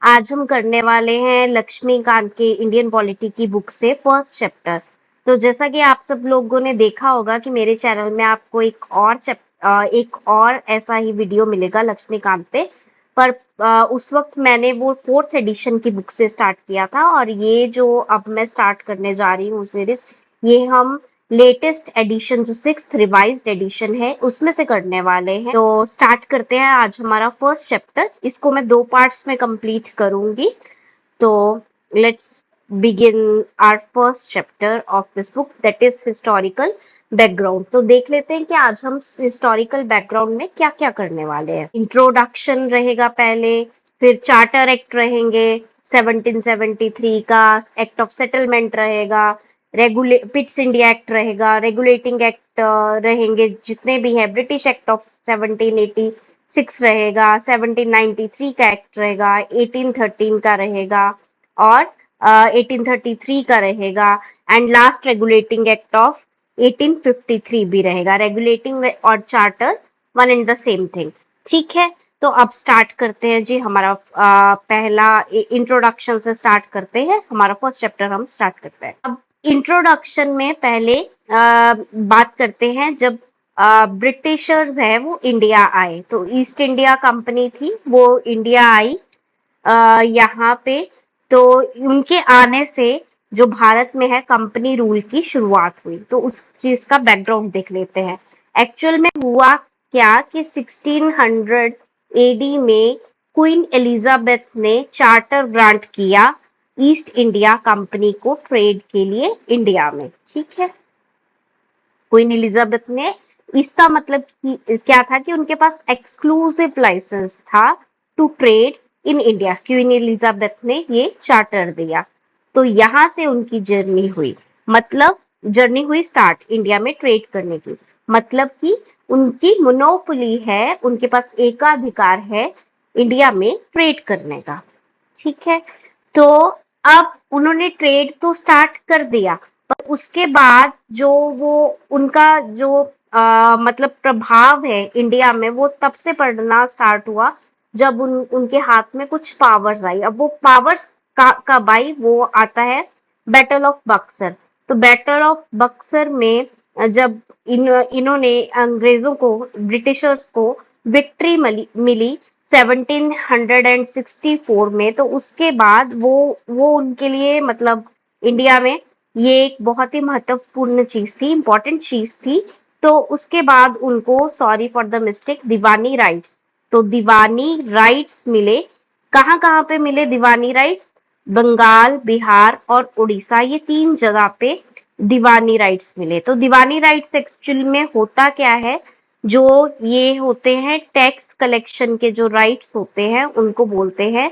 आज हम करने वाले हैं लक्ष्मीकांत के इंडियन पॉलिटी की बुक से फर्स्ट चैप्टर। तो जैसा कि आप सब लोगों ने देखा होगा कि मेरे चैनल में आपको एक और ऐसा ही वीडियो मिलेगा लक्ष्मीकांत पे। पर उस वक्त मैंने वो फोर्थ एडिशन की बुक से स्टार्ट किया था और ये जो अब मैं स्टार्ट करने जा रही हूँ सीरीज, ये हम लेटेस्ट एडिशन जो सिक्स्थ रिवाइज्ड एडिशन है उसमें से करने वाले हैं। तो स्टार्ट करते हैं आज हमारा फर्स्ट चैप्टर। इसको मैं 2 पार्ट्स में कंप्लीट करूंगी। तो let's begin our first chapter of this book, that is historical background. तो देख लेते हैं कि आज हम हिस्टोरिकल बैकग्राउंड में क्या क्या करने वाले हैं। इंट्रोडक्शन रहेगा पहले, फिर चार्टर एक्ट रहेंगे 1773 का, एक्ट ऑफ सेटलमेंट रहेगा, पिट्स इंडिया एक्ट रहेगा, रेगुलेटिंग एक्ट रहेंगे जितने भी है, ब्रिटिश एक्ट ऑफ 1786 रहेगा, 1793 का एक्ट रहेगा, 1813 का रहेगा और 1833 का रहेगा and last regulating act of 1853 भी रहेगा। रेगुलेटिंग और charter one and the same thing. ठीक है, तो अब स्टार्ट करते हैं जी। हमारा पहला इंट्रोडक्शन से स्टार्ट करते हैं, हमारा फर्स्ट चैप्टर हम स्टार्ट करते हैं। अब इंट्रोडक्शन में पहले बात करते हैं जब ब्रिटिशर्स है वो इंडिया आए। तो ईस्ट इंडिया कंपनी थी, वो इंडिया आई यहाँ पे। तो उनके आने से जो भारत में है कंपनी रूल की शुरुआत हुई। तो उस चीज का बैकग्राउंड देख लेते हैं। एक्चुअल में हुआ क्या कि 1600 एडी में क्वीन एलिजाबेथ ने चार्टर ग्रांट किया ईस्ट इंडिया कंपनी को ट्रेड के लिए इंडिया में। ठीक है, क्वीन एलिजाबेथ ने, इसका मतलब क्या था कि उनके पास एक्सक्लूसिव लाइसेंस था to trade in India. Queen Elizabeth ने ये चार्टर दिया। तो यहां से उनकी जर्नी हुई, मतलब जर्नी हुई स्टार्ट इंडिया में ट्रेड करने की। मतलब कि उनकी मोनोपोली है, उनके पास एकाधिकार है इंडिया में ट्रेड करने का। ठीक है, तो अब उन्होंने ट्रेड तो स्टार्ट कर दिया, पर उसके बाद जो वो उनका जो मतलब प्रभाव है इंडिया में, वो तब से पड़ना स्टार्ट हुआ जब उनके हाथ में कुछ पावर्स आई। अब वो पावर्स कब आई, वो आता है बैटल ऑफ बक्सर। तो बैटल ऑफ बक्सर में जब इन्होंने अंग्रेजों को, ब्रिटिशर्स को विक्ट्री मिली 1764 में, तो उसके बाद वो उनके लिए, मतलब इंडिया में ये एक बहुत ही महत्वपूर्ण चीज थी, इंपॉर्टेंट चीज थी। तो उसके बाद उनको, sorry for the mistake, Deewani rights, तो दीवानी राइट्स मिले। कहाँ कहाँ पे मिले दीवानी राइट्स? बंगाल, बिहार और उड़ीसा, ये 3 जगह पे दीवानी राइट्स मिले। तो दीवानी राइट्स एक्चुअल में होता क्या है, जो ये होते हैं टैक्स कलेक्शन के जो राइट्स होते हैं उनको बोलते हैं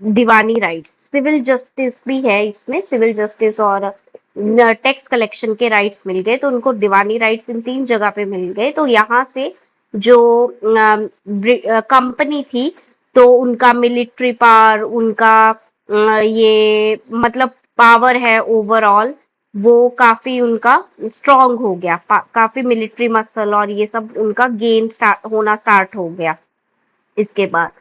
दीवानी राइट्स। सिविल जस्टिस भी है इसमें, सिविल जस्टिस और टैक्स कलेक्शन के राइट्स मिल गए, तो उनको दीवानी राइट्स इन 3 जगह पे मिल गए। तो यहाँ से जो कंपनी थी, तो उनका मिलिट्री पावर, उनका ये मतलब पावर है ओवरऑल, वो काफी उनका स्ट्रांग हो गया। काफी मिलिट्री मसल और ये सब उनका गेन होना स्टार्ट हो गया इसके बाद।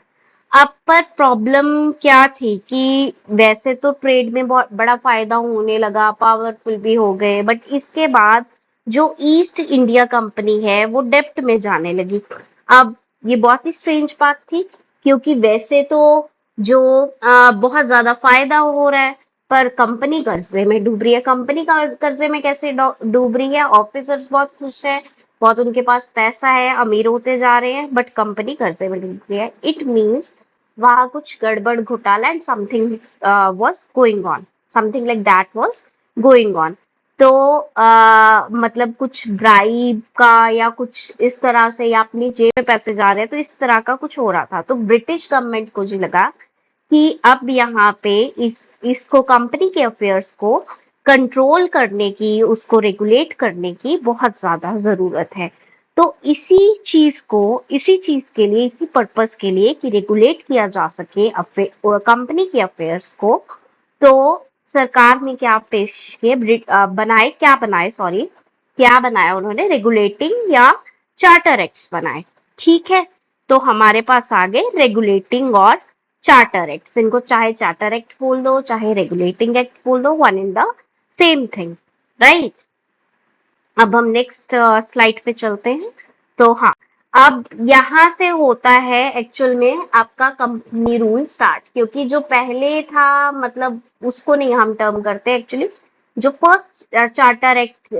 अब पर प्रॉब्लम क्या थी कि वैसे तो ट्रेड में बहुत बड़ा फायदा होने लगा, पावरफुल भी हो गए, बट इसके बाद जो ईस्ट इंडिया कंपनी है वो डेब्ट में जाने लगी। अब ये बहुत ही स्ट्रेंज बात थी, क्योंकि वैसे तो जो बहुत ज्यादा फायदा हो रहा है, पर कंपनी कर्जे में डूब रही है। कंपनी का कर्जे में कैसे डूब रही है? ऑफिसर्स बहुत खुश है, बहुत उनके पास पैसा है, अमीर होते जा रहे हैं, बट कंपनी कर्जे में डूब रही है। इट मीन्स वहां कुछ गड़बड़ घोटाला and something was going on, something like that was going on. तो मतलब कुछ ब्राइब का या कुछ इस तरह से, या अपनी जेब में पैसे जा रहे हैं, तो इस तरह का कुछ हो रहा था। तो ब्रिटिश गवर्नमेंट को जी लगा कि अब यहाँ पे इसको, कंपनी के अफेयर्स को कंट्रोल करने की, उसको रेगुलेट करने की बहुत ज्यादा जरूरत है। तो इसी चीज के लिए, इसी पर्पस के लिए कि रेगुलेट किया जा सके कंपनी के अफेयर्स को, तो सरकार ने क्या पेश किए, क्या बनाया उन्होंने? रेगुलेटिंग या चार्टर एक्ट्स बनाए। ठीक है, तो हमारे पास आ गए रेगुलेटिंग और चार्टर एक्ट, इनको चाहे चार्टर एक्ट बोल दो चाहे रेगुलेटिंग एक्ट बोल दो, one in the same thing, right. अब हम नेक्स्ट स्लाइड पे चलते हैं। तो हाँ, अब यहाँ से होता है एक्चुअल में आपका कंपनी रूल स्टार्ट, क्योंकि जो पहले था मतलब उसको नहीं हम टर्म करते एक्चुअली। जो फर्स्ट चार्टर एक्ट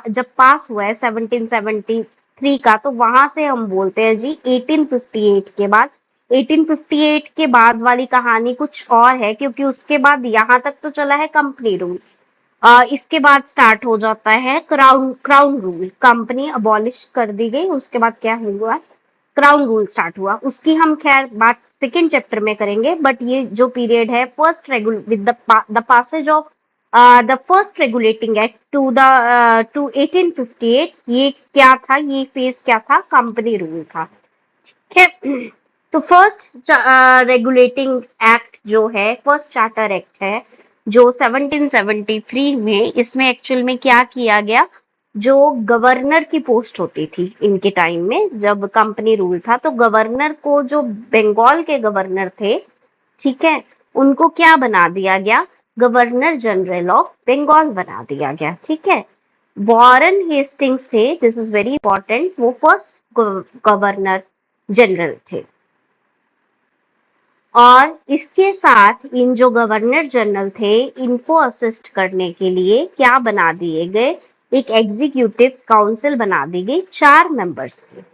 जब पास हुआ है 1773 का, तो वहां से हम बोलते हैं जी 1858 के बाद। 1858 के बाद वाली कहानी कुछ और है, क्योंकि उसके बाद यहाँ तक तो चला है कंपनी रूल। इसके बाद स्टार्ट हो जाता है crown crown rule. Company abolish कर दी गई, उसके बाद क्या हुआ, क्राउन रूल स्टार्ट हुआ। उसकी हम खैर बात सेकेंड चैप्टर में करेंगे, बट ये जो पीरियड है फर्स्ट रेगुल with the passage of the first regulating act to 1858, ये क्या था, ये फेज क्या था, कंपनी रूल था, ठीक है। तो फर्स्ट रेगुलेटिंग एक्ट जो है, फर्स्ट चार्टर एक्ट है जो 1773 में, इसमें एक्चुअल में क्या किया गया, जो गवर्नर की पोस्ट होती थी इनके टाइम में जब कंपनी रूल था, तो गवर्नर को, जो बंगाल के गवर्नर थे, ठीक है, उनको क्या बना दिया गया, गवर्नर जनरल ऑफ बंगाल बना दिया गया, ठीक है। वॉरेन हेस्टिंग्स थे, दिस इज वेरी इंपॉर्टेंट, वो फर्स्ट गवर्नर जनरल थे। और इसके साथ इन जो गवर्नर जनरल थे, इनको असिस्ट करने के लिए क्या बना दिए गए, एक एग्जीक्यूटिव काउंसिल बना दी गई 4 मेंबर्स की।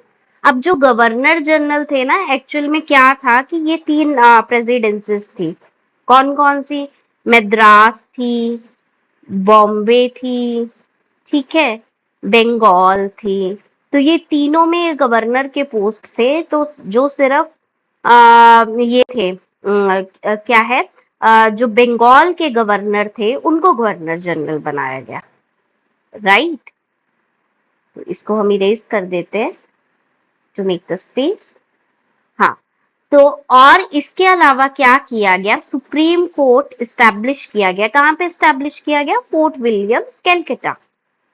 अब जो गवर्नर जनरल थे ना, एक्चुअल में क्या था कि ये 3 प्रेसिडेंसीज थी। कौन कौन सी, मद्रास थी, बॉम्बे थी, ठीक है, बंगाल थी। तो ये तीनों में गवर्नर के पोस्ट थे, तो जो सिर्फ ये थे क्या है, जो बंगाल के गवर्नर थे उनको गवर्नर जनरल बनाया गया, राइट। तो इसको हम इरेज कर देते हैं टू मेक द स्पेस। हाँ, तो और इसके अलावा क्या किया गया, सुप्रीम कोर्ट इस्टेब्लिश किया गया। कहाँ पे इस्टेब्लिश किया गया, फोर्ट विलियम्स कैलकाटा,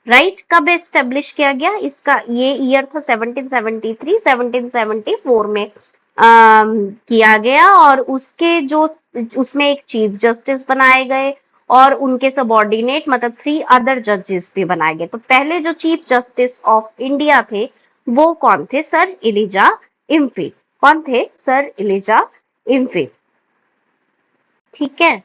राइट। कब एस्टेब्लिश किया गया, इसका ये ईयर था 1773, 1774 में किया गया। और उसके जो उसमें एक चीफ जस्टिस बनाए गए और उनके सबॉर्डिनेट मतलब 3 अदर जजेस भी बनाए गए। तो पहले जो चीफ जस्टिस ऑफ इंडिया थे वो कौन थे, सर इलिजा इम्फे। कौन थे, सर इलिजा इम्फे, ठीक है।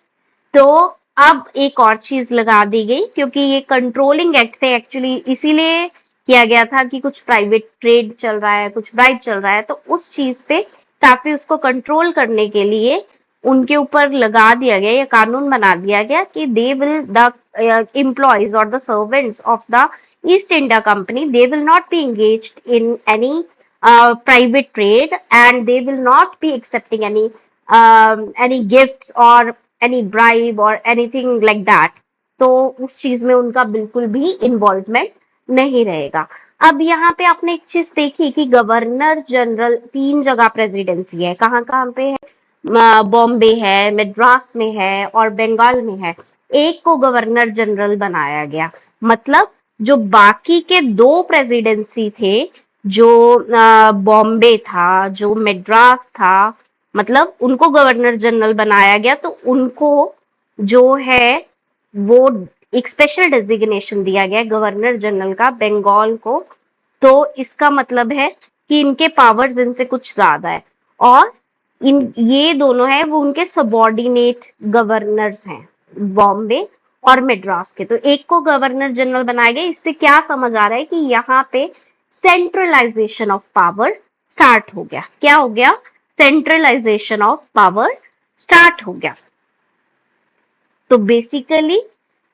तो अब एक और चीज लगा दी गई, क्योंकि ये कंट्रोलिंग एक्ट थे एक्चुअली, इसीलिए किया गया था कि कुछ प्राइवेट ट्रेड चल रहा है, कुछ ब्राइब चल रहा है, तो उस चीज पे काफी उसको कंट्रोल करने के लिए उनके ऊपर लगा दिया गया, या कानून बना दिया गया कि दे विल द एम्प्लॉयज और the servants of the east India company, they will not be engaged in any private trade, and they will not be accepting any gifts or any bribe or anything like that। तो उस चीज में उनका बिल्कुल भी involvement नहीं रहेगा। अब यहाँ पे आपने एक चीज देखी कि गवर्नर जनरल 3 जगह प्रेसिडेंसी है, कहाँ कहाँ पे है, बॉम्बे है, मद्रास में है और बंगाल में है। एक को गवर्नर जनरल बनाया गया, मतलब जो बाकी के 2 प्रेसिडेंसी थे, जो बॉम्बे था, जो मद्रास था, मतलब उनको गवर्नर जनरल बनाया गया। तो उनको जो है वो एक स्पेशल डेजिग्नेशन दिया गया गवर्नर जनरल का बंगाल को। तो इसका मतलब है कि इनके पावर्स इनसे कुछ ज्यादा है, और इन ये दोनों है वो उनके सबॉर्डिनेट गवर्नर्स हैं, बॉम्बे और मद्रास के। तो एक को गवर्नर जनरल बनाया गया। इससे क्या समझ आ रहा है कि यहाँ पे सेंट्रलाइजेशन ऑफ पावर स्टार्ट हो गया। क्या हो गया, सेंट्रलाइजेशन ऑफ पावर स्टार्ट हो गया। तो बेसिकली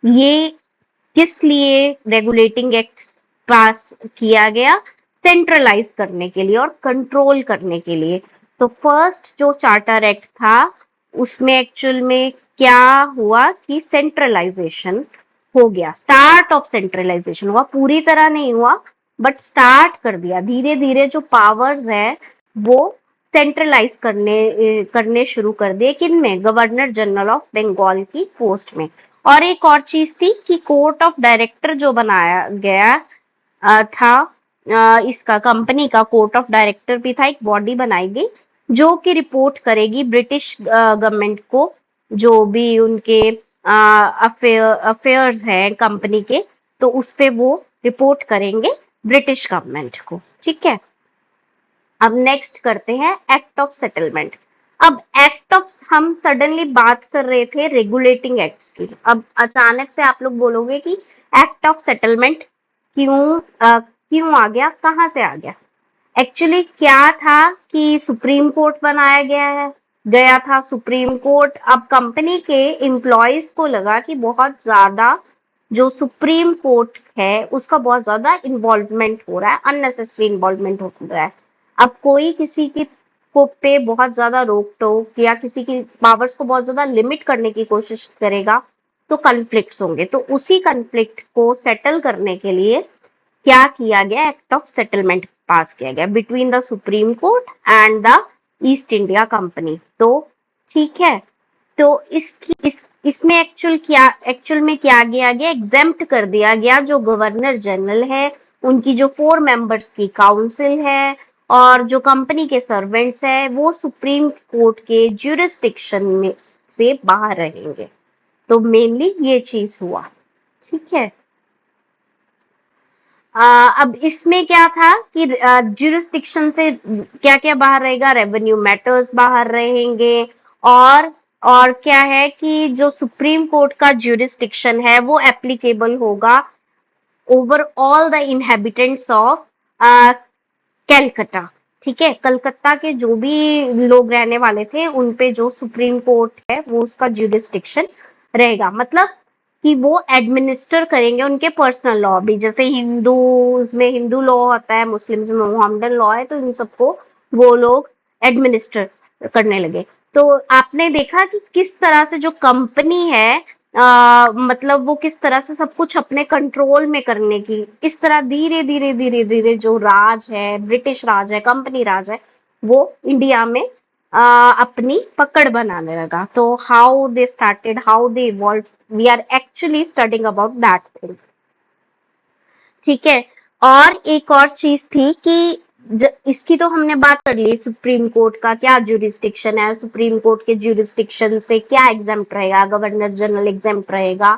ये किस लिए रेगुलेटिंग एक्ट पास किया गया, सेंट्रलाइज करने के लिए और कंट्रोल करने के लिए। तो फर्स्ट जो चार्टर एक्ट था उसमें एक्चुअल में क्या हुआ कि सेंट्रलाइजेशन हो गया, स्टार्ट ऑफ सेंट्रलाइजेशन हुआ, पूरी तरह नहीं हुआ बट स्टार्ट कर दिया। धीरे धीरे जो पावर्स है वो सेंट्रलाइज करने शुरू कर दिए, किन में, गवर्नर जनरल ऑफ बंगाल की पोस्ट में। और एक और चीज थी कि कोर्ट ऑफ डायरेक्टर जो बनाया गया था, इसका कंपनी का कोर्ट ऑफ डायरेक्टर भी था, एक बॉडी बनाई गई जो कि रिपोर्ट करेगी ब्रिटिश गवर्नमेंट को, जो भी उनके अफेयर्स हैं कंपनी के, तो उस पे वो रिपोर्ट करेंगे ब्रिटिश गवर्नमेंट को। ठीक है, अब नेक्स्ट करते हैं एक्ट ऑफ सेटलमेंट। अब एक्ट ऑफ, हम सडनली बात कर रहे थे रेगुलेटिंग एक्ट्स की, अब अचानक से आप लोग बोलोगे कि एक्ट ऑफ सेटलमेंट क्यों आ गया, कहाँ से आ गया। एक्चुअली क्या था कि सुप्रीम कोर्ट बनाया गया था सुप्रीम कोर्ट। अब कंपनी के एम्प्लॉयज को लगा कि बहुत ज्यादा जो सुप्रीम कोर्ट है उसका बहुत ज्यादा इन्वॉल्वमेंट हो रहा है, अननेसेसरी इन्वॉल्वमेंट हो रहा है। अब कोई किसी की को पे बहुत ज्यादा रोक टोक या किसी की पावर्स को बहुत ज्यादा लिमिट करने की कोशिश करेगा तो कन्फ्लिक्ट्स होंगे। तो उसी कन्फ्लिक्ट को सेटल करने के लिए क्या किया गया, एक्ट ऑफ सेटलमेंट पास किया गया between the supreme court and the east India company. तो ठीक है, तो इसमें एक्चुअल में क्या किया गया, एग्जेम्प्ट कर दिया गया जो गवर्नर जनरल है, उनकी जो 4 मेंबर्स की काउंसिल है और जो कंपनी के सर्वेंट्स है वो सुप्रीम कोर्ट के ज्यूरिस्डिक्शन में से बाहर रहेंगे। तो मेनली ये चीज हुआ। ठीक है, अब इसमें क्या था कि ज्यूरिस्डिक्शन से क्या क्या बाहर रहेगा, रेवेन्यू मैटर्स बाहर रहेंगे, और और क्या है कि जो सुप्रीम कोर्ट का ज्यूरिस्डिक्शन है वो एप्लीकेबल होगा over all the inhabitants of Calcutta. ठीक है, कलकत्ता के जो भी लोग रहने वाले थे उन पे जो सुप्रीम कोर्ट है वो उसका ज्यूरिस्डिक्शन रहेगा। मतलब कि वो एडमिनिस्टर करेंगे उनके पर्सनल लॉ भी, जैसे हिंदूज में हिंदू लॉ होता है, मुस्लिम्स में मोहम्मदन लॉ है, तो इन सबको वो लोग एडमिनिस्टर करने लगे। तो आपने देखा कि किस तरह से जो कंपनी है मतलब वो किस तरह से सब कुछ अपने कंट्रोल में करने की, इस तरह धीरे धीरे धीरे धीरे जो राज है, ब्रिटिश राज है, कंपनी राज है, वो इंडिया में अपनी पकड़ बनाने लगा। तो how they started, how they evolve, we are actually studying about that thing. ठीक है, और एक और चीज थी कि इसकी तो हमने बात कर ली, सुप्रीम कोर्ट का क्या ज्यूरिस्डिक्शन है, सुप्रीम कोर्ट के ज्यूरिस्डिक्शन से क्या एग्जेम्प्ट रहेगा, गवर्नर जनरल एग्जेम्प्ट रहेगा,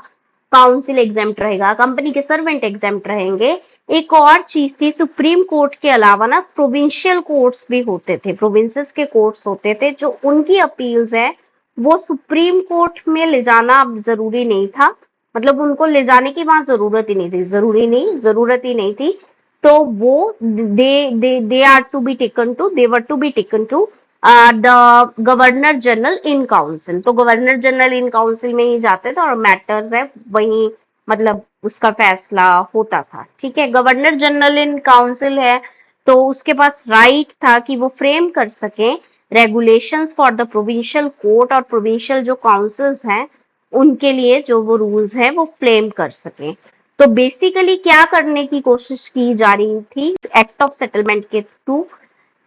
काउंसिल एग्जेम्प्ट रहेगा, कंपनी के सर्वेंट एग्जेम्प्ट रहेंगे। एक और चीज थी, सुप्रीम कोर्ट के अलावा ना प्रोविंशियल कोर्ट्स भी होते थे, प्रोविंसेस के कोर्ट्स होते थे, जो उनकी अपील्स है वो सुप्रीम कोर्ट में ले जाना अब जरूरी नहीं था। मतलब उनको ले जाने की वहां जरूरत ही नहीं थी, जरूरत ही नहीं थी। तो वो they are to be taken to they were to be taken to the governor general in council. तो गवर्नर जनरल इन काउंसिल में ही जाते थे और मैटर्स है वही, मतलब उसका फैसला होता था। ठीक है, गवर्नर जनरल इन काउंसिल है तो उसके पास राइट था कि वो फ्रेम कर सके regulations for the provincial court, और प्रोविंशियल जो काउंसिल्स हैं उनके लिए जो वो रूल्स हैं वो फ्रेम कर सके। तो बेसिकली क्या करने की कोशिश की जा रही थी एक्ट ऑफ सेटलमेंट के थ्रू,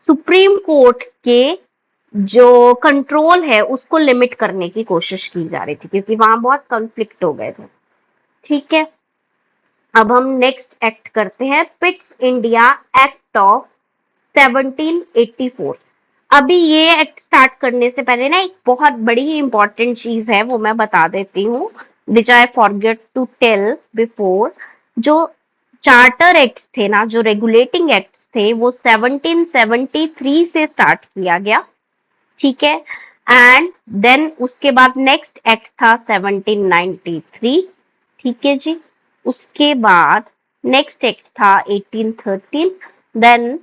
सुप्रीम कोर्ट के जो कंट्रोल है उसको लिमिट करने की कोशिश की जा रही थी, क्योंकि वहां बहुत कॉन्फ्लिक्ट हो गए थे। ठीक है, अब हम नेक्स्ट एक्ट करते हैं, पिट्स इंडिया एक्ट ऑफ 1784। अभी ये एक्ट स्टार्ट करने से पहले ना एक बहुत बड़ी इंपॉर्टेंट चीज है वो मैं बता देती हूँ, which I forget to tell before. जो चार्टर एक्ट थे ना, जो रेगुलेटिंग एक्ट्स थे, वो 1773 से स्टार्ट किया गया। ठीक है, एंड देन उसके बाद नेक्स्ट एक्ट था 1793। ठीक है जी, उसके बाद नेक्स्ट एक्ट था 1813, देन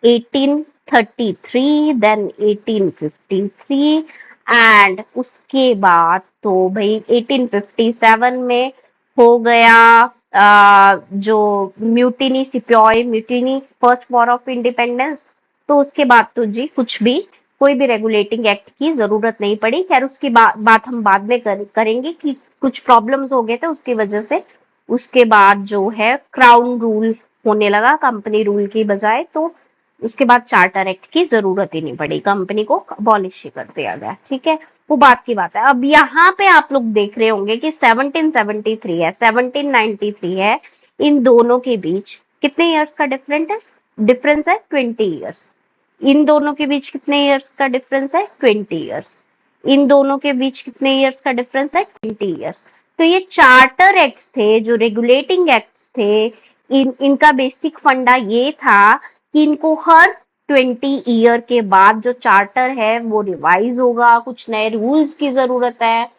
1833, देन 1853, एंड उसके बाद तो भाई 1857 में हो गया जो म्यूटिनी, सिपाही mutiny, first war of independence. तो उसके बाद तो जी कुछ भी, कोई भी रेगुलेटिंग एक्ट की जरूरत नहीं पड़ी। खैर उसकी बात हम बाद में करेंगे कि कुछ प्रॉब्लम्स हो गए थे उसकी वजह से। उसके बाद जो है क्राउन रूल होने लगा कंपनी रूल की बजाय, तो उसके बाद चार्टर एक्ट की जरूरत ही नहीं पड़ी, कंपनी को अबॉलिश ही कर दिया गया। ठीक है, वो बात की बात है। अब यहाँ पे आप लोग देख रहे होंगे कि 1773 है, 1793 है, इन दोनों के बीच कितने इयर्स का डिफरेंस है, 20 इयर्स। इन दोनों के बीच कितने इयर्स का डिफरेंस है? 20 इयर्स। इन दोनों के बीच कितने इयर्स का डिफरेंस है? 20 इयर्स। तो ये चार्टर एक्ट्स थे, जो रेगुलेटिंग एक्ट्स थे, इनका बेसिक फंडा ये था कि इनको हर 20 ईयर के बाद जो चार्टर है वो रिवाइज होगा, कुछ नए रूल्स की जरूरत है,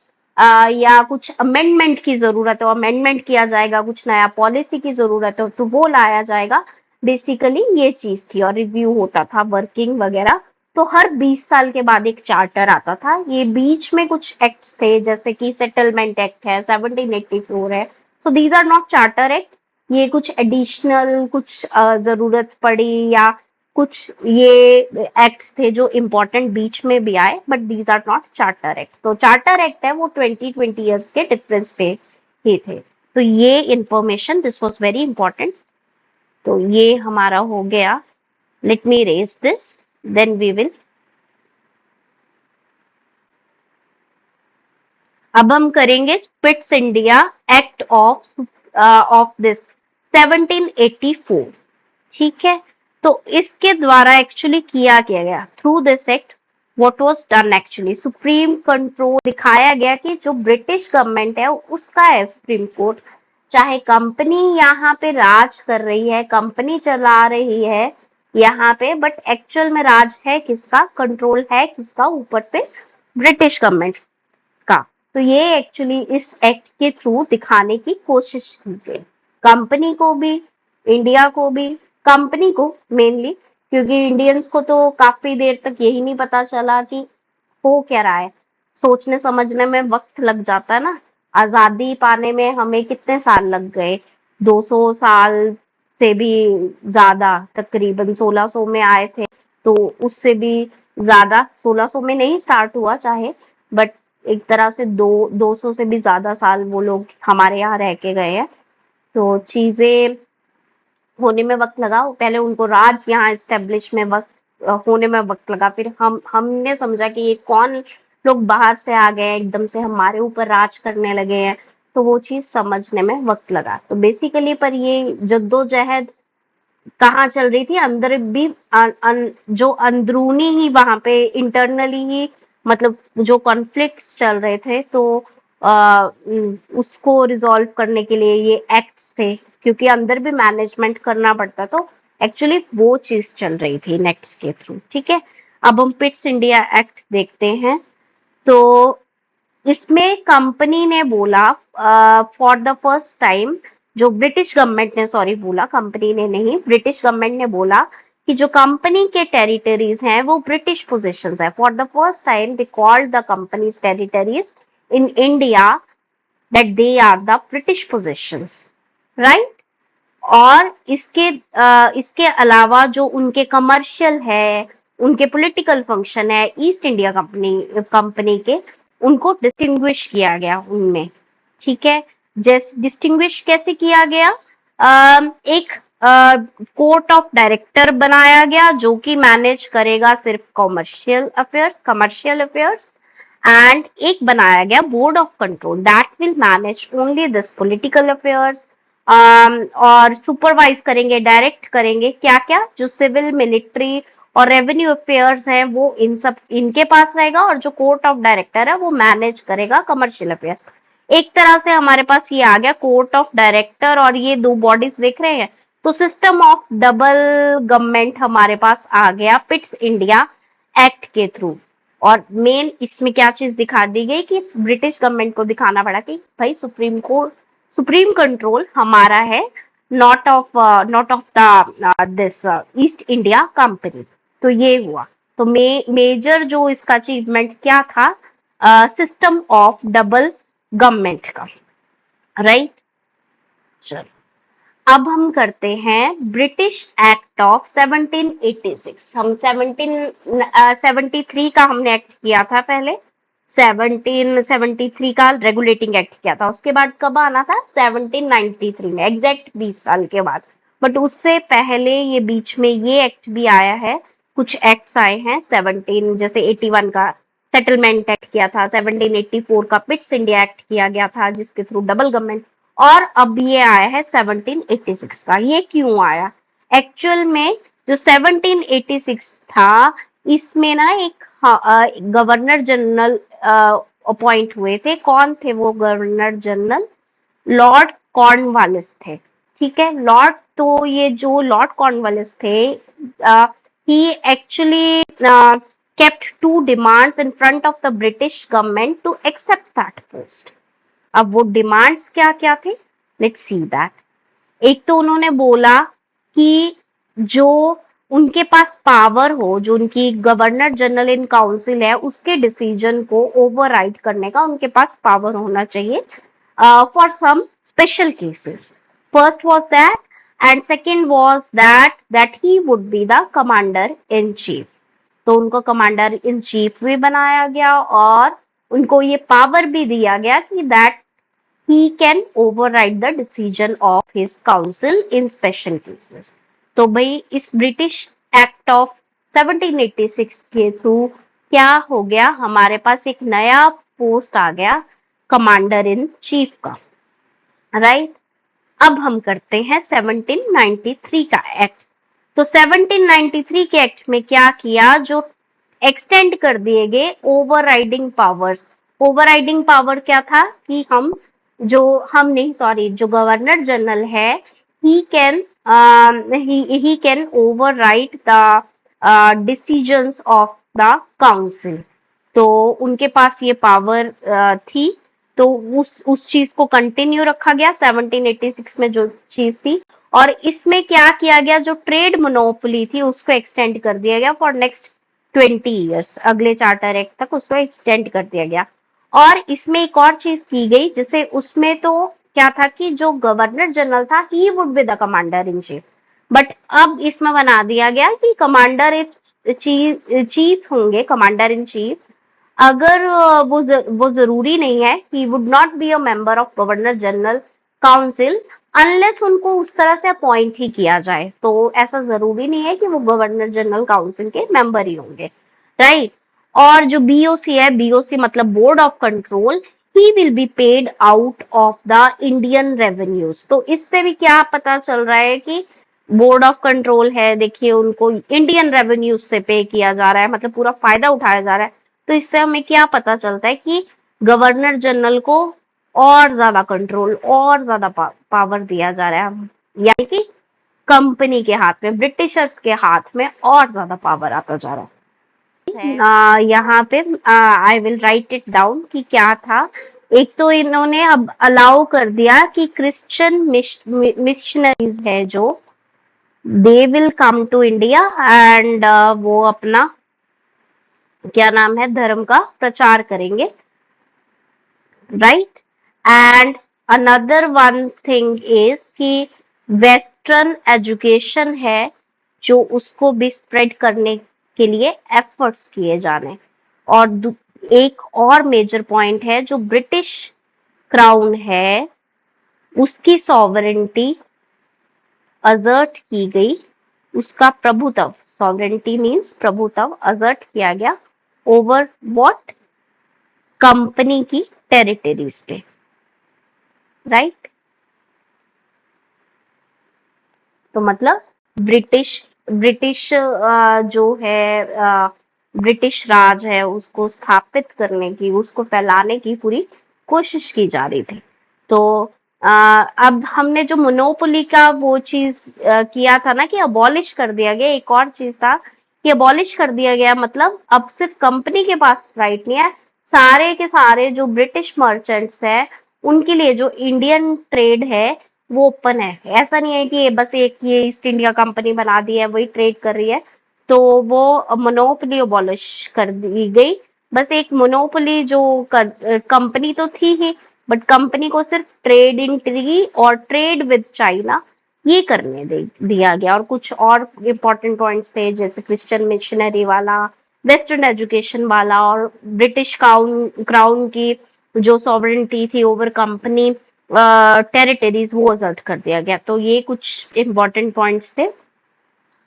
या कुछ अमेंडमेंट की जरूरत है, अमेंडमेंट किया जाएगा, कुछ नया पॉलिसी की जरूरत है तो वो लाया जाएगा। बेसिकली ये चीज थी, और रिव्यू होता था, वर्किंग वगैरह। तो हर 20 साल के बाद एक चार्टर आता था। ये बीच में कुछ एक्ट्स थे, जैसे कि सेटलमेंट एक्ट है, 1784 है। So these are not charter act. ये कुछ एडिशनल, कुछ जरूरत पड़ी, या कुछ ये एक्ट्स थे जो इम्पोर्टेंट बीच में भी आए, but these are not charter act. तो चार्टर एक्ट है वो 20 ईयर्स के डिफरेंस पे ही थे। तो ये information, this was very important. तो ये हमारा हो गया। Let me raise this, then we will. अब हम करेंगे Pitt's India act of this 1784। ठीक है। तो इसके द्वारा एक्चुअली किया गया, through this act what was done, actually supreme control दिखाया गया कि जो ब्रिटिश गवर्नमेंट है उसका है सुप्रीम कोर्ट। चाहे कंपनी यहाँ पे राज कर रही है, कंपनी चला रही है यहाँ पे, बट एक्चुअल में राज है किसका, कंट्रोल है किसका ऊपर से? ब्रिटिश गवर्नमेंट का। तो ये एक्चुअली इस एक्ट के थ्रू दिखाने की कोशिश की गई, कंपनी को भी, इंडिया को भी। कंपनी को मेनली, क्योंकि इंडियंस को तो काफी देर तक यही नहीं पता चला कि हो क्या रहा है। सोचने समझने में वक्त लग जाता है ना। आजादी पाने में हमें कितने साल लग गए? 200 साल से भी ज्यादा, तकरीबन 1600 में आए थे, तो उससे भी ज्यादा, 1600 में नहीं स्टार्ट हुआ चाहे, बट एक तरह से 200 से भी ज्यादा साल वो लोग हमारे यहाँ रह के गए हैं। तो चीजें होने में वक्त लगा, पहले उनको राज यहाँ एस्टेब्लिश में वक्त होने में वक्त लगा। फिर हमने समझा कि ये कौन लोग बाहर से आ गए हैं, एकदम से हमारे ऊपर राज करने लगे हैं। तो वो चीज समझने में वक्त लगा। तो बेसिकली पर ये जद्दोजहद कहाँ चल रही थी? अंदर भी जो अंदरूनी ही वहां पे इंटरनली ही, मतलब जो कॉन्फ्लिक्ट्स चल रहे थे, तो उसको रिजॉल्व करने के लिए ये एक्ट्स थे, क्योंकि अंदर भी मैनेजमेंट करना पड़ता। तो एक्चुअली वो चीज चल रही थी नेक्स्ट के थ्रू। ठीक है। अब हम पिट्स इंडिया एक्ट देखते हैं। तो इसमें कंपनी ने बोला, फॉर द फर्स्ट टाइम, जो ब्रिटिश गवर्नमेंट ने, सॉरी बोला कंपनी ने नहीं, ब्रिटिश गवर्नमेंट ने बोला कि जो कंपनी के टेरिटरीज हैं वो ब्रिटिश पोजीशंस है। For the first time they called the company's territories in India that they are the British positions, right. और इसके अलावा जो उनके कमर्शियल है, उनके पॉलिटिकल फंक्शन है ईस्ट इंडिया कंपनी के, उनको डिस्टिंग्विश किया गया उनमें। ठीक है। जैसे डिस्टिंग्विश कैसे किया गया? एक कोर्ट ऑफ डायरेक्टर बनाया गया जो कि मैनेज करेगा सिर्फ कमर्शियल अफेयर्स, एंड एक बनाया गया board of control that will manage only this political affairs, और सुपरवाइज करेंगे, डायरेक्ट करेंगे क्या क्या, जो सिविल, मिलिट्री और रेवेन्यू अफेयर्स हैं वो इन सब इनके पास रहेगा, और जो कोर्ट ऑफ डायरेक्टर है वो मैनेज करेगा कमर्शियल अफेयर्स। एक तरह से हमारे पास ये आ गया कोर्ट ऑफ डायरेक्टर, और ये दो बॉडीज देख रहे हैं, तो सिस्टम ऑफ डबल गवर्नमेंट हमारे पास आ गया पिट्स इंडिया एक्ट के थ्रू। और मेन इसमें क्या चीज दिखा दी गई कि ब्रिटिश गवर्नमेंट को दिखाना पड़ा कि भाई सुप्रीम कंट्रोल हमारा है, not of the this east India company. तो ये हुआ। तो मेजर जो इसका अचीवमेंट क्या था? सिस्टम ऑफ डबल गवर्नमेंट का, राइट। चलो अब हम करते हैं ब्रिटिश एक्ट ऑफ 1786। हम 1773 का हमने एक्ट किया था पहले, 1773 का रेगुलेटिंग एक्ट किया था। उसके बाद कब आना था? 1793 में, एग्जैक्ट 20 साल के बाद। बट उससे पहले ये बीच में ये एक्ट भी आया है, कुछ एक्ट्स आए हैं 17, जैसे 81 का सेटलमेंट एक्ट किया था, 1784 का पिट्स इंडिया एक्ट किया गया था जिसके थ्रू डबल गवर्नमेंट, और अब ये आया है 1786 का। ये क्यों आया? एक्चुअल में जो 1786 था, इसमें ना एक गवर्नर जनरल अपॉइंट हुए थे। कौन थे वो गवर्नर जनरल? लॉर्ड कॉर्नवालिस थे। ठीक है, लॉर्ड, तो ये जो लॉर्ड कॉर्नवालिस थे, ही actually kept two demands in front of the British government to accept that post. अब वो डिमांड्स क्या क्या थे? Let's see that. एक तो उन्होंने बोला कि जो उनके पास पावर हो, जो उनकी गवर्नर जनरल इन काउंसिल है, उसके डिसीजन को ओवरराइड करने का उनके पास पावर होना चाहिए for some special cases. First was that, and second was that he would be the commander in chief. तो उनको कमांडर इन चीफ भी बनाया गया और उनको ये पावर भी दिया गया कि that he can override the decision of his council in special cases. तो भाई इस ब्रिटिश एक्ट ऑफ 1786 के थ्रू क्या हो गया? हमारे पास एक नया पोस्ट आ गया, कमांडर इन चीफ का, राइट। अब हम करते हैं 1793 का एक्ट। तो 1793 के एक्ट में क्या किया? जो एक्सटेंड कर दिए गए ओवरराइडिंग पावर्स। ओवरराइडिंग पावर क्या था कि हम नहीं, सॉरी, जो गवर्नर जनरल है, he can he can override the decisions of the council। तो उनके पास ये पावर थी, तो उस चीज को कंटिन्यू रखा गया 1786 में जो चीज थी। और इसमें क्या किया गया? जो ट्रेड मोनोपोली थी उसको एक्सटेंड कर दिया गया फॉर नेक्स्ट 20 ईयर्स, अगले चार्टर एक्ट तक उसको एक्सटेंड कर दिया गया। और इसमें एक और चीज की गई, जिसे उसमें तो क्या था कि जो गवर्नर जनरल था, he would be the commander in chief, but अब इसमें बना दिया गया कि कमांडर चीफ होंगे, कमांडर इन चीफ। अगर वो जरूरी नहीं है, he would not be a member of governor general council unless उनको उस तरह से अपॉइंट ही किया जाए। तो ऐसा जरूरी नहीं है कि वो गवर्नर जनरल काउंसिल के मेंबर ही होंगे, राइट। और जो बीओसी है, बीओसी मतलब board of control, he will be paid out of the Indian revenues. तो इससे भी क्या पता चल रहा है कि बोर्ड ऑफ कंट्रोल है, देखिए उनको इंडियन रेवेन्यूज से पे किया जा रहा है, मतलब पूरा फायदा उठाया जा रहा है। तो इससे हमें क्या पता चलता है कि गवर्नर जनरल को और ज्यादा कंट्रोल और ज्यादा पावर दिया जा रहा है, यानी कि कंपनी के हाथ में, ब्रिटिशर्स के हाथ में और ज्यादा पावर आता जा रहा है। यहाँ पे I will write it down कि क्या था। एक तो इन्होंने अब अलाउ कर दिया कि क्रिश्चियन मिशनरीज है जो, they will come to India and वो अपना क्या नाम है, धर्म का प्रचार करेंगे, राइट। And another one thing is कि वेस्टर्न एजुकेशन है जो उसको भी स्प्रेड करने के लिए एफर्ट्स किए जाने। और एक और मेजर पॉइंट है, जो ब्रिटिश क्राउन है उसकी सॉवरेंटी असर्ट की गई, उसका प्रभुत्व, सॉवरेंटी मीन्स प्रभुत्व, असर्ट किया गया ओवर व्हाट? कंपनी की टेरिटरीज पे, राइट। तो मतलब ब्रिटिश जो है, ब्रिटिश राज है, उसको स्थापित करने की, उसको फैलाने की पूरी कोशिश की जा रही थी। तो अब हमने जो मोनोपोली का वो चीज किया था ना कि अबॉलिश कर दिया गया, एक और चीज था कि अबॉलिश कर दिया गया, मतलब अब सिर्फ कंपनी के पास राइट नहीं है, सारे के सारे जो ब्रिटिश मर्चेंट्स है उनके लिए जो इंडियन ट्रेड है वो ओपन है। ऐसा नहीं है कि बस एक ये ईस्ट इंडिया कंपनी बना दी है, वही ट्रेड कर रही है, तो वो मोनोपोली अबॉलिश कर दी गई। बस एक मोनोपोली जो कंपनी तो थी ही, बट कंपनी को सिर्फ ट्रेड इन टी और ट्रेड विद चाइना ये करने दिया गया। और कुछ और इम्पोर्टेंट पॉइंट्स थे, जैसे क्रिश्चियन मिशनरी वाला, वेस्टर्न एजुकेशन वाला, और ब्रिटिश क्राउन की जो सॉवरेंटी थी ओवर कंपनी टेरिटरीज वो असर्ट कर दिया गया। तो ये कुछ इम्पोर्टेंट पॉइंट्स थे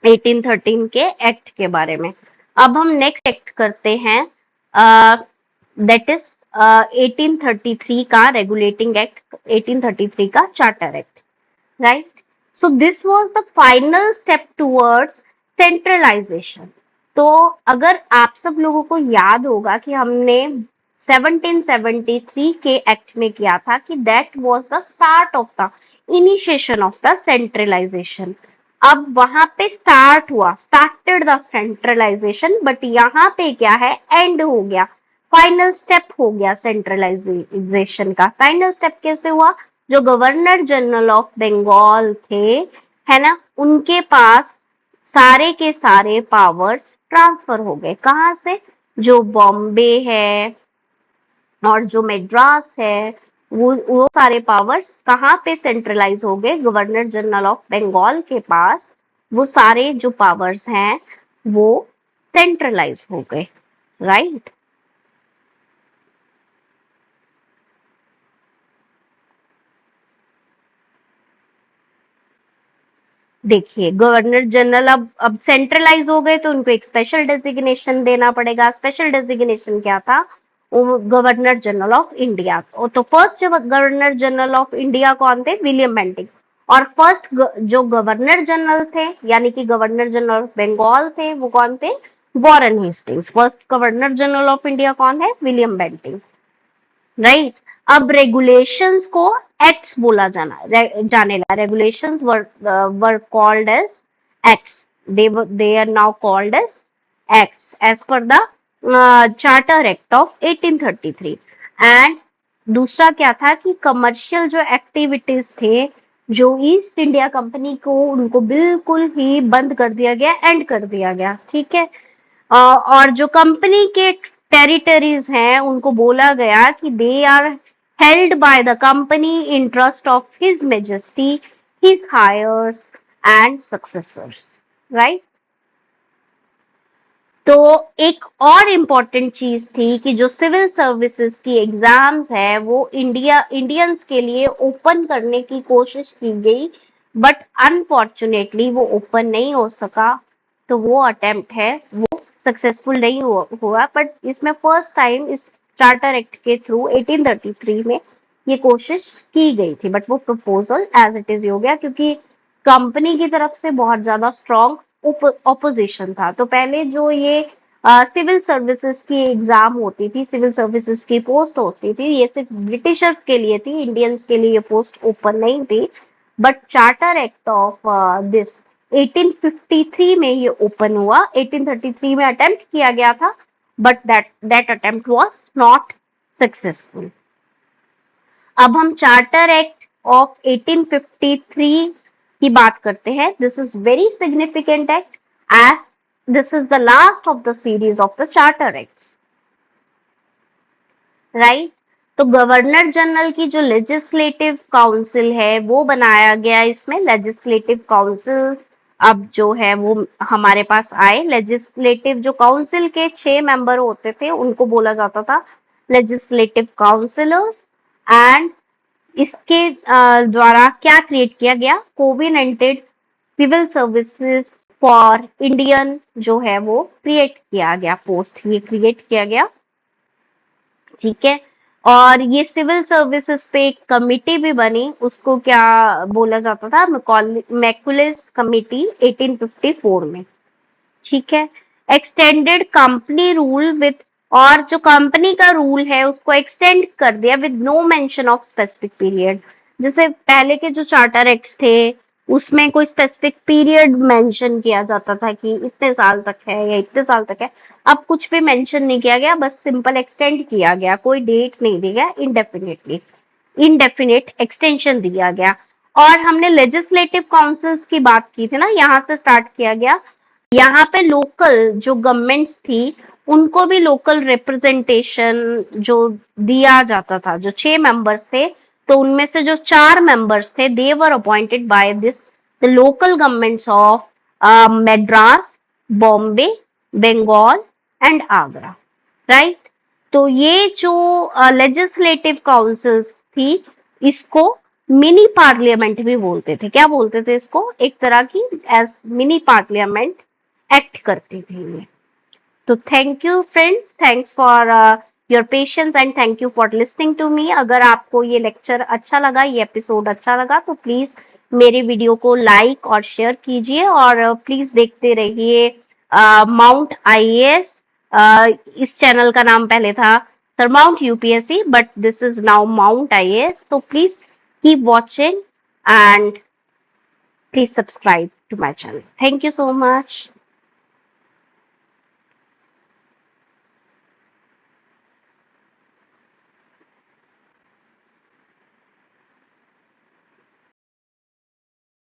1813 के एक्ट के बारे में। अब हम नेक्स्ट एक्ट करते हैं, दैट इज 1833 का रेगुलेटिंग एक्ट, 1833 का charter act, right. So this was the final step towards centralisation. तो अगर आप सब लोगों को याद होगा कि हमने 1773 के एक्ट में किया था कि that was the start of the initiation of the centralisation. अब वहां पे स्टार्ट हुआ, स्टार्टेड द सेंट्रलाइजेशन, बट यहाँ पे क्या है, एंड हो गया, फाइनल स्टेप हो गया सेंट्रलाइजेशन का। फाइनल स्टेप कैसे हुआ, जो गवर्नर जनरल ऑफ बंगाल थे, है ना, उनके पास सारे के सारे पावर्स ट्रांसफर हो गए। कहाँ से, जो बॉम्बे है और जो मद्रास है, वो सारे पावर्स कहाँ पे सेंट्रलाइज हो गए, गवर्नर जनरल ऑफ बंगाल के पास वो सारे जो पावर्स हैं वो सेंट्रलाइज हो गए, राइट। देखिए गवर्नर जनरल अब सेंट्रलाइज हो गए तो उनको एक स्पेशल डेजिग्नेशन देना पड़ेगा। स्पेशल डेजिग्नेशन क्या था, वो गवर्नर जनरल ऑफ इंडिया। तो first governor general of India कौन थे, विलियम बेंटिक। और फर्स्ट जो गवर्नर जनरल थे यानी कि गवर्नर जनरल ऑफ बंगाल थे, वो कौन थे, Warren Hastings. First governor general of India कौन है, विलियम बेंटिक, राइट। अब रेगुलेशंस को एक्ट्स बोला जाने लगा। Regulations were called as acts, they are now called as acts as per the charter act of 1833। And दूसरा क्या था कि कमर्शियल जो एक्टिविटीज थे, जो ईस्ट इंडिया कंपनी को, उनको बिल्कुल ही बंद कर दिया गया, एंड कर दिया गया, ठीक है। और जो कंपनी के टेरिटरीज हैं उनको बोला गया कि they are held by the company in trust of his majesty, his heirs and successors, right. तो एक और इम्पोर्टेंट चीज थी कि जो सिविल सर्विसेज की एग्जाम्स है वो इंडियंस के लिए ओपन करने की कोशिश की गई, बट अनफॉर्चुनेटली वो ओपन नहीं हो सका। तो वो अटेम्प्ट है वो सक्सेसफुल नहीं हुआ। बट इसमें फर्स्ट टाइम इस चार्टर एक्ट के थ्रू 1833 में ये कोशिश की गई थी, बट वो प्रपोजल एज इट इज हो गया क्योंकि कंपनी की तरफ से बहुत ज्यादा स्ट्रॉन्ग ऑपोजिशन था। तो पहले जो ये सिविल सर्विसेज की एग्जाम होती थी, सिविल सर्विसेज की पोस्ट होती थी, ये सिर्फ ब्रिटिशर्स के लिए थी, इंडियंस के लिए ये पोस्ट ओपन नहीं थी। But charter act of this 1853 में ये ओपन हुआ। 1833 में अटेम्प्ट किया गया था, but that attempt was not successful. अब हम चार्टर एक्ट ऑफ 1853 की बात करते हैं। This is very significant act as this is the last of the series of the charter acts, right. तो गवर्नर जनरल की जो लेजिस्लेटिव काउंसिल है वो बनाया गया इसमें, लेजिस्लेटिव काउंसिल अब जो है वो हमारे पास आए। लेजिस्लेटिव जो काउंसिल के 6 मेंबर होते थे उनको बोला जाता था लेजिस्लेटिव काउंसिलर्स। एंड इसके द्वारा क्या क्रिएट किया गया, कोविनेंटेड सिविल सर्विसेज फॉर इंडियन जो है वो क्रिएट किया गया, पोस्ट ये क्रिएट किया गया, ठीक है। और ये सिविल सर्विसेज पे एक कमिटी भी बनी, उसको क्या बोला जाता था, मैकुलस कमिटी 1854 में, ठीक है। एक्सटेंडेड कंपनी रूल विथ, और जो कंपनी का रूल है उसको एक्सटेंड कर दिया with no mention of specific period. जैसे पहले के जो चार्टर एक्ट थे उसमें कोई स्पेसिफिक पीरियड मेंशन किया जाता था कि इतने साल तक है या इतने साल तक है। अब कुछ भी मेंशन नहीं किया गया, बस सिंपल एक्सटेंड किया गया, कोई डेट नहीं दी गया, इनडेफिनेटली इनडेफिनेट एक्सटेंशन दिया गया। और हमने लेजिस्लेटिव काउंसिल्स की बात की थी ना, यहाँ से स्टार्ट किया गया। यहाँ पे लोकल जो गवर्नमेंट्स थी उनको भी लोकल रिप्रेजेंटेशन जो दिया जाता था। जो 6 मेंबर्स थे तो उनमें से जो 4 मेंबर्स थे they were appointed by this the local governments of Madras, Bombay, Bengal and Agra, right. तो ये जो लेजिस्लेटिव काउंसिल्स थी इसको मिनी पार्लियामेंट भी बोलते थे। क्या बोलते थे इसको, एक तरह की एज मिनी पार्लियामेंट एक्ट करती थी ये। तो thank you friends, thanks for your patience and thank you for listening to me. अगर आपको ये लेक्चर अच्छा लगा, ये एपिसोड अच्छा लगा तो प्लीज मेरे वीडियो को लाइक और शेयर कीजिए और प्लीज देखते रहिए माउंट आईएएस। इस चैनल का नाम पहले था surmount UPSC, but this is now mount IAS. तो please keep watching and please subscribe to my channel. Thank you so much.